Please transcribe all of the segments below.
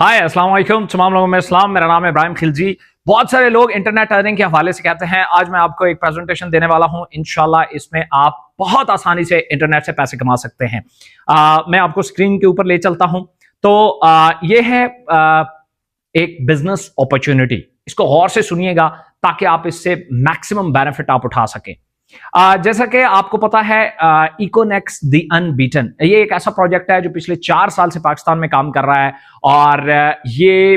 हाय अस्सलाम वालेकुम, तमाम लोगों में सलाम। मेरा नाम है इब्राहिम खिलजी। बहुत सारे लोग इंटरनेट अर्निंग के हवाले से कहते हैं। आज मैं आपको एक प्रेजेंटेशन देने वाला हूं। इंशाल्लाह इसमें आप बहुत आसानी से इंटरनेट से पैसे कमा सकते हैं। मैं आपको स्क्रीन के ऊपर ले चलता हूं। तो ये है एक बिजनेस अपॉर्चुनिटी। इसको गौर से सुनिएगा ताकि आप इससे मैक्सिमम बेनिफिट आप उठा सकें। जैसा कि आपको पता है, इकोनेक्स द अनबीटन ये एक ऐसा प्रोजेक्ट है जो पिछले 4 साल से पाकिस्तान में काम कर रहा है और ये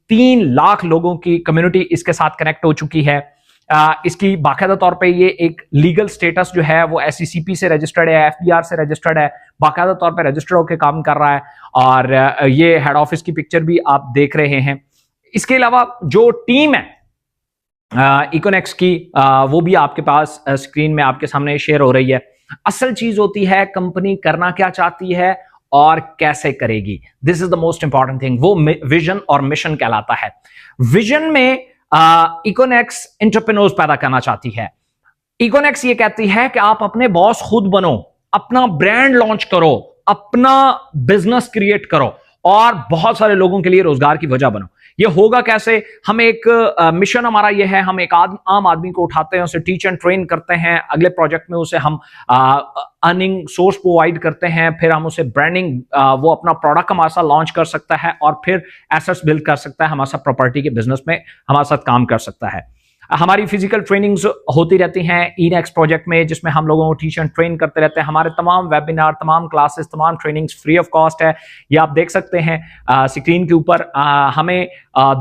3 लाख लोगों की कम्युनिटी इसके साथ कनेक्ट हो चुकी है। इसकी बाकायदा तौर पे ये एक लीगल स्टेटस जो है वो SECP से रजिस्टर्ड है, FBR से रजिस्टर्ड है, बाकायदा तौर पे रजिस्टर्ड होकर काम कर रहा है। और ये हेड ऑफिस की पिक्चर भी आप देख रहे हैं। इसके अलावा जो टीम है इकोनेक्स की, वो भी आपके पास स्क्रीन में आपके सामने शेयर हो रही है। असल चीज होती है कंपनी करना क्या चाहती है और कैसे करेगी। This is the most important thing. वो विजन और मिशन कहलाता है। विजन में इकोनेक्स एंटरप्रेन्योर्स पैदा करना चाहती है। इकोनेक्स ये कहती है कि आप अपने बॉस खुद बनो, अपना ब्रांड लॉन्च करो, अपना बिजनेस क्रिएट करो और बहुत सारे लोगों के लिए रोजगार की वजह बनो। ये होगा कैसे? हम एक मिशन हमारा ये है, हम एक आम आदमी को उठाते हैं, उसे टीच एंड ट्रेन करते हैं, अगले प्रोजेक्ट में उसे हम अर्निंग सोर्स प्रोवाइड करते हैं, फिर हम उसे ब्रांडिंग, वो अपना प्रोडक्ट हमारे साथ लॉन्च कर सकता है और फिर एसेट्स बिल्ड कर सकता है, हमारे साथ प्रॉपर्टी के बिजनेस में हमारे साथ काम कर सकता है। हमारी फिजिकल ट्रेनिंग्स होती रहती हैं इनेक्स प्रोजेक्ट में, जिसमें हम लोगों को टीच एंड ट्रेन करते रहते हैं। हमारे तमाम वेबिनार, तमाम क्लासेस, तमाम ट्रेनिंग्स फ्री ऑफ कॉस्ट है। ये आप देख सकते हैं स्क्रीन के ऊपर। हमें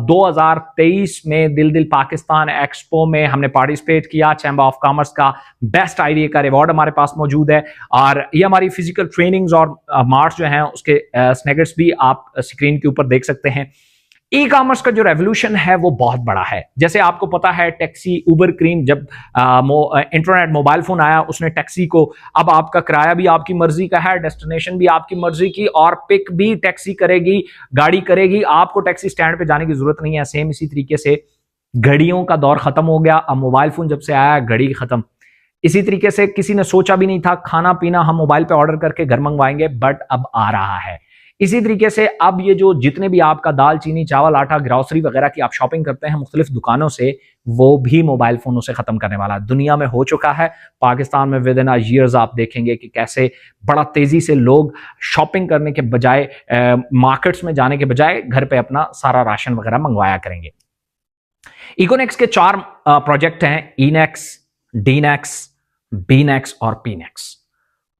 2023 में दिल पाकिस्तान एक्सपो में हमने पार्टिसिपेट किया। चैम्बर ऑफ कॉमर्स का बेस्ट आइडिया का रिवॉर्ड हमारे पास मौजूद है। और ये हमारी फिजिकल ट्रेनिंग्स और मार्च जो हैं उसके स्नैगेट्स भी आप स्क्रीन के ऊपर देख सकते हैं। ई कॉमर्स का जो रेवोल्यूशन है वो बहुत बड़ा है। जैसे आपको पता है टैक्सी, उबर, क्रीम, जब इंटरनेट मोबाइल फोन आया उसने टैक्सी को, अब आपका किराया भी आपकी मर्जी का है, डेस्टिनेशन भी आपकी मर्जी की और पिक भी टैक्सी करेगी, गाड़ी करेगी। आपको टैक्सी स्टैंड पे जाने की जरूरत नहीं है। सेम इसी तरीके से घड़ियों का दौर खत्म हो गया। अब मोबाइल फोन जब से आया घड़ी खत्म। इसी तरीके से किसी ने सोचा भी नहीं था खाना पीना हम मोबाइल पे ऑर्डर करके घर मंगवाएंगे, बट अब आ रहा है। इसी तरीके से अब ये जो जितने भी आपका दाल, चीनी, चावल, आटा, ग्रोसरी वगैरह की आप शॉपिंग करते हैं मुख्तलिफ दुकानों से, वो भी मोबाइल फोनों से खत्म करने वाला दुनिया में हो चुका है। पाकिस्तान में विद इन ईयर्स आप देखेंगे कि कैसे बड़ा तेजी से लोग शॉपिंग करने के बजाय, मार्केट्स में जाने के बजाय घर पे अपना सारा राशन वगैरह मंगवाया करेंगे। इकोनेक्स के 4 प्रोजेक्ट हैं, इनेक्स, डीनेक्स, बीनेक्स और पीनेक्स।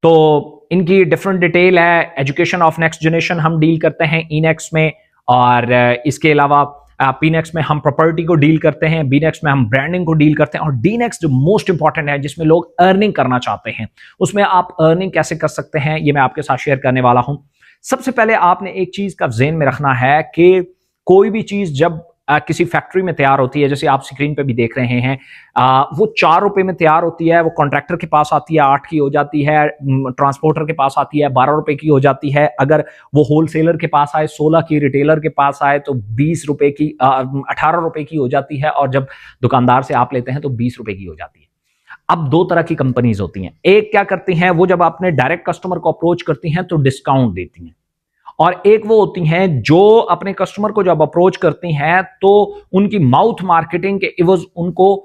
तो इनकी डिफरेंट डिटेल है। एजुकेशन ऑफ नेक्स्ट जनरेशन हम डील करते हैं इनेक्स में, और इसके अलावा पीनेक्स में हम प्रॉपर्टी को डील करते हैं, बीनेक्स में हम ब्रांडिंग को डील करते हैं, और डीनेक्स जो मोस्ट इंपॉर्टेंट है जिसमें लोग अर्निंग करना चाहते हैं, उसमें आप अर्निंग कैसे कर सकते हैं ये मैं आपके साथ शेयर करने वाला हूं। सबसे पहले आपने एक चीज का ज़हन में रखना है कि कोई भी चीज जब किसी फैक्ट्री में तैयार होती है, जैसे आप स्क्रीन पे भी देख रहे हैं, वो 4 रुपए में तैयार होती है, वो कॉन्ट्रैक्टर के पास आती है 8 की हो जाती है, ट्रांसपोर्टर के पास आती है 12 रुपए की हो जाती है, अगर वो होलसेलर के पास आए 16 की, रिटेलर के पास आए तो 20 रुपए की, 18 रुपए की हो जाती है, और जब दुकानदार से आप लेते हैं तो 20 रुपए की हो जाती है। अब 2 तरह की कंपनीज होती हैं। एक क्या करती हैं, वो जब अपने डायरेक्ट कस्टमर को अप्रोच करती हैं तो डिस्काउंट देती हैं, और एक वो होती हैं जो अपने कस्टमर को जब अप्रोच करती हैं तो उनकी माउथ मार्केटिंग के इवज उनको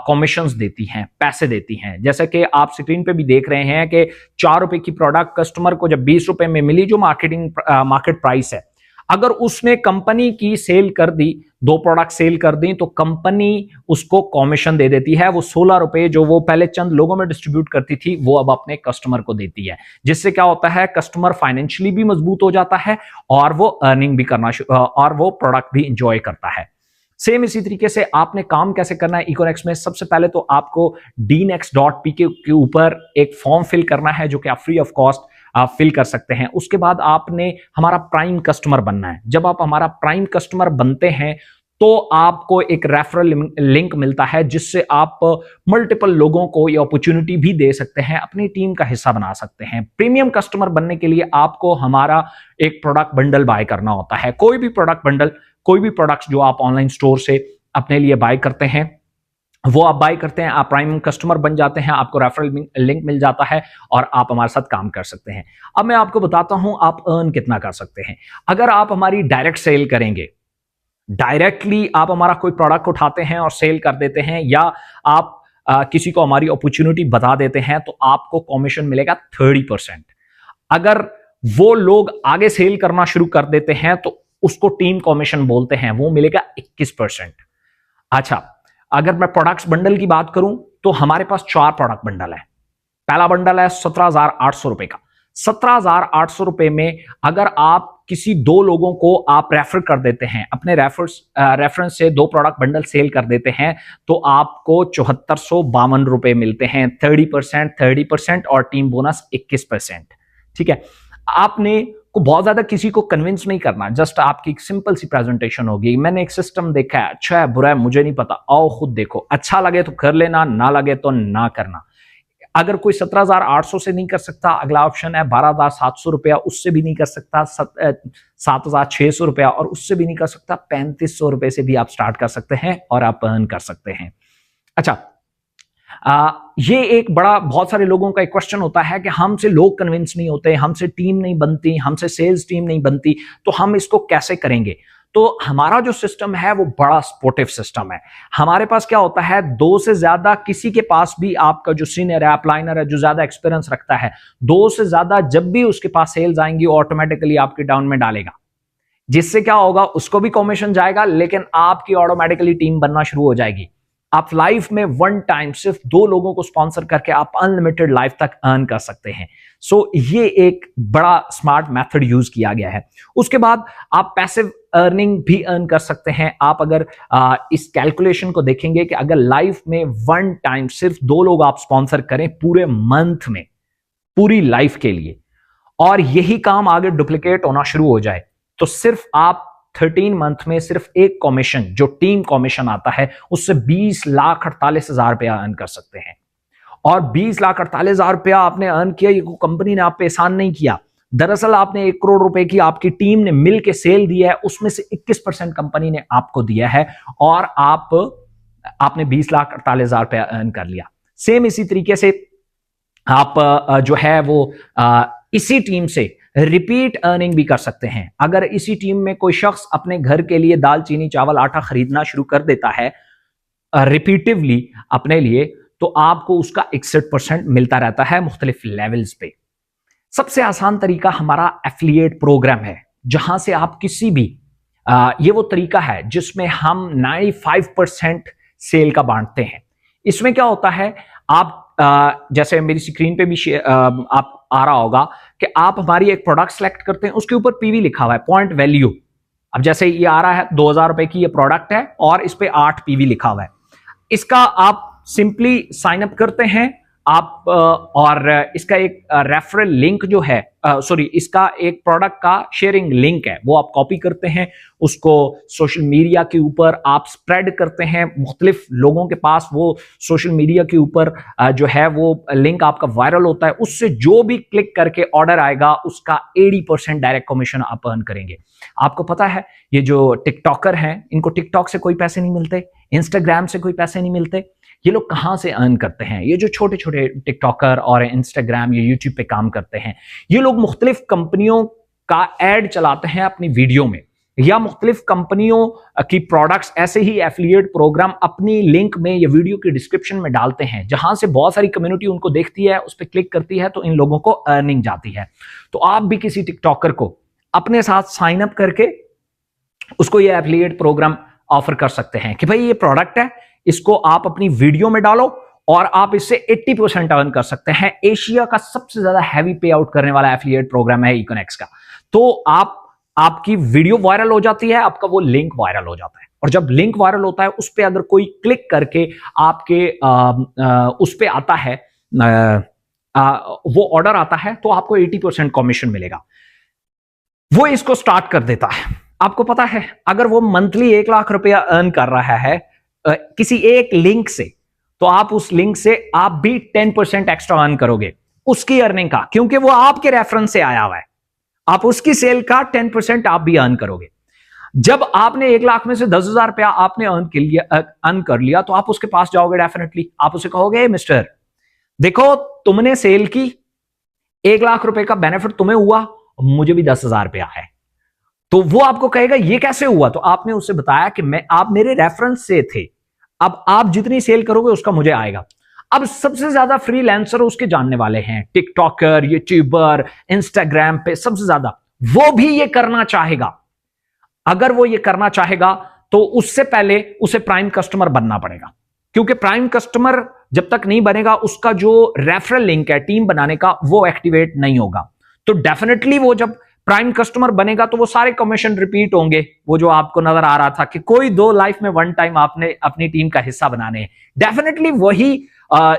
कमीशंस देती हैं, पैसे देती हैं। जैसे कि आप स्क्रीन पे भी देख रहे हैं कि 4 रुपए की प्रोडक्ट कस्टमर को जब 20 रुपए में मिली, जो मार्केट प्राइस है, अगर उसने कंपनी की सेल कर दी, 2 प्रोडक्ट सेल कर दी, तो कंपनी उसको कमीशन दे देती है। वो 16 रुपए जो वो पहले चंद लोगों में डिस्ट्रीब्यूट करती थी वो अब अपने कस्टमर को देती है, जिससे क्या होता है, कस्टमर फाइनेंशियली भी मजबूत हो जाता है और वो अर्निंग भी करना और वो प्रोडक्ट भी इंजॉय करता है। सेम इसी तरीके से आपने काम कैसे करना है इकोनेक्स में। सबसे पहले तो आपको dnext.pk के ऊपर एक फॉर्म फिल करना है जो कि आप फ्री ऑफ कॉस्ट आप फिल कर सकते हैं। उसके बाद आपने हमारा प्राइम कस्टमर बनना है। जब आप हमारा प्राइम कस्टमर बनते हैं तो आपको एक रेफरल लिंक मिलता है, जिससे आप मल्टीपल लोगों को ये अपॉर्चुनिटी भी दे सकते हैं, अपनी टीम का हिस्सा बना सकते हैं। प्रीमियम कस्टमर बनने के लिए आपको हमारा एक प्रोडक्ट बंडल बाय करना होता है। कोई भी प्रोडक्ट बंडल, कोई भी प्रोडक्ट जो आप ऑनलाइन स्टोर से अपने लिए बाय करते हैं, वो आप बाय करते हैं, आप प्राइम कस्टमर बन जाते हैं, आपको रेफरल लिंक मिल जाता है और आप हमारे साथ काम कर सकते हैं। अब मैं आपको बताता हूं आप अर्न कितना कर सकते हैं। अगर आप हमारी डायरेक्ट सेल करेंगे, डायरेक्टली आप हमारा कोई प्रोडक्ट उठाते हैं और सेल कर देते हैं, या आप किसी को हमारी अपॉर्चुनिटी बता देते हैं, तो आपको कमीशन मिलेगा 30%। अगर वो लोग आगे सेल करना शुरू कर देते हैं तो उसको टीम कमीशन बोलते हैं, वो मिलेगा 21%। अच्छा, अगर मैं प्रोडक्ट्स बंडल की बात करूं तो हमारे पास 4 प्रोडक्ट बंडल है। पहला बंडल है 17,800 रुपए का। 17,800 रुपए में अगर आप किसी 2 लोगों को आप रेफर कर देते हैं, अपने रेफरेंस से 2 प्रोडक्ट बंडल सेल कर देते हैं, तो आपको 7452 रुपए मिलते हैं। 30% और टीम बोनस 21%। ठीक है, आपने को बहुत ज्यादा किसी को कन्विंस नहीं करना, जस्ट आपकी एक सिंपल सी प्रेजेंटेशन होगी। मैंने एक सिस्टम देखा है, अच्छा है बुरा है मुझे नहीं पता, आओ खुद देखो, अच्छा लगे तो कर लेना, ना लगे तो ना करना। अगर कोई 17,800 से नहीं कर सकता, अगला ऑप्शन है 12,700 रुपया, उससे भी नहीं कर सकता, 7,600 रुपया और उससे भी नहीं कर सकता, 3,500 रुपए से भी आप स्टार्ट कर सकते हैं और आप अर्न कर सकते हैं। अच्छा, ये एक बड़ा बहुत सारे लोगों का एक क्वेश्चन होता है कि हमसे लोग कन्विंस नहीं होते, हमसे टीम नहीं बनती, हमसे सेल्स टीम नहीं बनती, तो हम इसको कैसे करेंगे। तो हमारा जो सिस्टम है वो बड़ा सपोर्टिव सिस्टम है। हमारे पास क्या होता है, 2 से ज्यादा किसी के पास भी आपका जो सीनियर है, अपलाइनर है, जो ज्यादा एक्सपीरियंस रखता है, 2 से ज्यादा जब भी उसके पास सेल्स आएंगी ऑटोमेटिकली आपके डाउन में डालेगा, जिससे क्या होगा, उसको भी कमीशन जाएगा, लेकिन आपकी ऑटोमेटिकली टीम बनना शुरू हो जाएगी। आप लाइफ में 1 टाइम सिर्फ 2 लोगों को स्पॉन्सर करके आप अनलिमिटेड लाइफ तक अर्न कर सकते हैं। सो ये एक बड़ा स्मार्ट मेथड यूज किया गया है। उसके बाद आप पैसिव अर्निंग भी अर्न कर सकते हैं। आप अगर इस कैलकुलेशन को देखेंगे कि अगर लाइफ में 1 टाइम सिर्फ 2 लोग आप स्पॉन्सर करें पूरे मंथ में, पूरी लाइफ के लिए, और यही काम आगे डुप्लीकेट होना शुरू हो जाए, तो सिर्फ आप 13 मंथ में सिर्फ एक कमीशन जो टीम कमीशन आता है उससे 20,48,000 रुपया अर्न कर सकते हैं। और 20,48,000 रुपया आपने अर्न किया, ये कंपनी ने आप पे एहसान नहीं किया। दरअसल आपने 1 करोड़ रुपए की आपकी टीम ने मिलकर सेल दिया है, उसमें से 21% कंपनी ने आपको दिया है और आपने 20,48,000 रुपया अर्न कर लिया। सेम इसी तरीके से आप जो है वो इसी टीम से रिपीट अर्निंग भी कर सकते हैं। अगर इसी टीम में कोई शख्स अपने घर के लिए दाल चीनी चावल आटा खरीदना शुरू कर देता है रिपीटिवली अपने लिए, तो आपको उसका 61% मिलता रहता है मुख्तलिफ लेवल्स पे। सबसे आसान तरीका हमारा एफिलिएट प्रोग्राम है, जहां से आप किसी भी ये वो तरीका है जिसमें हम 95% सेल का बांटते हैं। इसमें क्या होता है, आप जैसे मेरी स्क्रीन पे भी आप आ रहा होगा कि आप हमारी एक प्रोडक्ट सेलेक्ट करते हैं, उसके ऊपर पीवी लिखा हुआ है, पॉइंट वैल्यू। अब जैसे ये आ रहा है 2,000 रुपए की ये प्रोडक्ट है और इस पे 8 पीवी लिखा हुआ है। इसका आप सिंपली साइन अप करते हैं आप, और इसका एक रेफरल लिंक जो है, सॉरी, इसका एक प्रोडक्ट का शेयरिंग लिंक है, वो आप कॉपी करते हैं, उसको सोशल मीडिया के ऊपर आप स्प्रेड करते हैं, मुख्तलिफ लोगों के पास वो सोशल मीडिया के ऊपर जो है वो लिंक आपका वायरल होता है, उससे जो भी क्लिक करके ऑर्डर आएगा उसका 80% डायरेक्ट कमीशन आप अर्न करेंगे। आपको पता है ये जो टिकटॉकर हैं, इनको टिकटॉक से कोई पैसे नहीं मिलते, इंस्टाग्राम से कोई पैसे नहीं मिलते, ये लोग कहां से अर्न करते हैं? ये जो छोटे छोटे टिकटॉकर और इंस्टाग्राम या यूट्यूब पे काम करते हैं, ये लोग मुख्तलिफ कंपनियों का एड चलाते हैं अपनी वीडियो में, या मुख्तलिफ कंपनियों की प्रोडक्ट्स ऐसे ही एफिलिएट प्रोग्राम अपनी लिंक में या वीडियो की डिस्क्रिप्शन में डालते हैं, जहां से बहुत सारी कम्युनिटी उनको देखती है, उस पर क्लिक करती है, तो इन लोगों को अर्निंग जाती है। तो आप भी किसी टिकटॉकर को अपने साथ साइन अप करके उसको ये एफिलिएट प्रोग्राम ऑफर कर सकते हैं कि भाई ये प्रोडक्ट है, इसको आप अपनी वीडियो में डालो और आप इससे 80% अर्न कर सकते हैं। एशिया का सबसे ज्यादा हैवी पे आउट करने वाला एफिलिएट प्रोग्राम है इकोनेक्स का। तो आपकी वीडियो वायरल हो जाती है, आपका वो लिंक वायरल हो जाता है, और जब लिंक वायरल होता है उस पर अगर कोई क्लिक करके आपके उस पर आता है, वो ऑर्डर आता है, तो आपको 80% कमीशन मिलेगा। वो इसको स्टार्ट कर देता है। आपको पता है अगर वो मंथली 1 लाख रुपया अर्न कर रहा है किसी एक लिंक से, तो आप उस लिंक से आप भी 10% एक्स्ट्रा अर्न करोगे उसकी अर्निंग का, क्योंकि वो आपके रेफरेंस से आया हुआ है। आप उसकी सेल का 10% आप भी अर्न करोगे। जब आपने 1 लाख में से 10,000 रुपया आपने अर्न कर लिया तो आप उसके पास जाओगे, डेफिनेटली आप उसे कहोगे मिस्टर देखो तुमने सेल की, 1 लाख रुपए का बेनिफिट तुम्हें हुआ, मुझे भी 10,000 रुपया है। तो वो आपको कहेगा ये कैसे हुआ, तो आपने उससे बताया कि आप मेरे रेफरेंस से थे, अब आप जितनी सेल करोगे उसका मुझे आएगा। अब सबसे ज्यादा फ्रीलांसर उसके जानने वाले हैं, टिकटॉकर, यूट्यूबर, इंस्टाग्राम पे सबसे ज्यादा, वो भी ये करना चाहेगा। अगर वो ये करना चाहेगा तो उससे पहले उसे प्राइम कस्टमर बनना पड़ेगा, क्योंकि प्राइम कस्टमर जब तक नहीं बनेगा उसका जो रेफरल लिंक है टीम बनाने का वो एक्टिवेट नहीं होगा। तो डेफिनेटली वो जब प्राइम कस्टमर बनेगा तो वो सारे कमीशन रिपीट होंगे। वो जो आपको नजर आ रहा था कि कोई 2 लाइफ में 1 टाइम आपने अपनी टीम का हिस्सा बनाने हैं, डेफिनेटली वही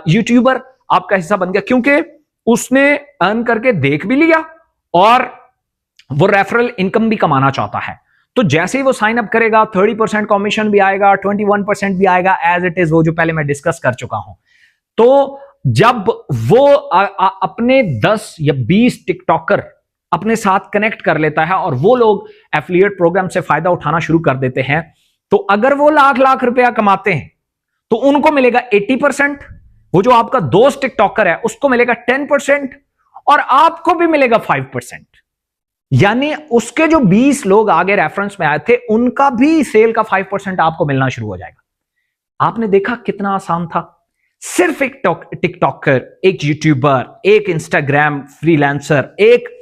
यूट्यूबर आपका हिस्सा बन गया, क्योंकि उसने अर्न करके देख भी लिया और वो रेफरल इनकम भी कमाना चाहता है। तो जैसे ही वो साइन अप करेगा 30% कमीशन भी आएगा, 21% भी आएगा, एज इट इज वो जो पहले मैं डिस्कस कर चुका हूं। तो जब वो अपने 10 या 20 टिकटॉकर अपने साथ कनेक्ट कर लेता है और वो लोग एफिलिएट प्रोग्राम से फायदा उठाना शुरू कर देते हैं, तो अगर वो लाख रुपया कमाते हैं तो उनको मिलेगा 80%, वो जो आपका दोस्त टिकटॉकर है उसको मिलेगा 10% और आपको भी मिलेगा 5%। यानी उसके जो 20 लोग आगे रेफरेंस में आए थे उनका भी सेल का 5% आपको मिलना शुरू हो जाएगा। आपने देखा कितना आसान था। सिर्फ एक टिकटॉकर, एक यूट्यूबर, एक इंस्टाग्राम फ्रीलांसर, एक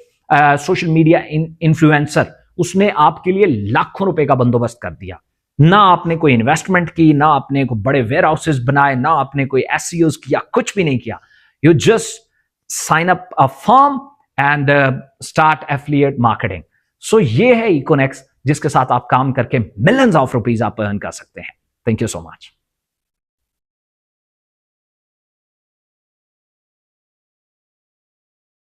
सोशल मीडिया इन्फ्लुएंसर, उसने आपके लिए लाखों रुपए का बंदोबस्त कर दिया। ना आपने कोई इन्वेस्टमेंट की, ना आपने कोई बड़े वेयर हाउसेस बनाए, ना आपने कोई एसईओस किया, कुछ भी नहीं किया। You just sign up a firm and start affiliate marketing. So ये है इकोनेक्स, जिसके साथ आप काम करके मिलियंस ऑफ रुपीज आप अर्न कर सकते हैं। Thank you so much.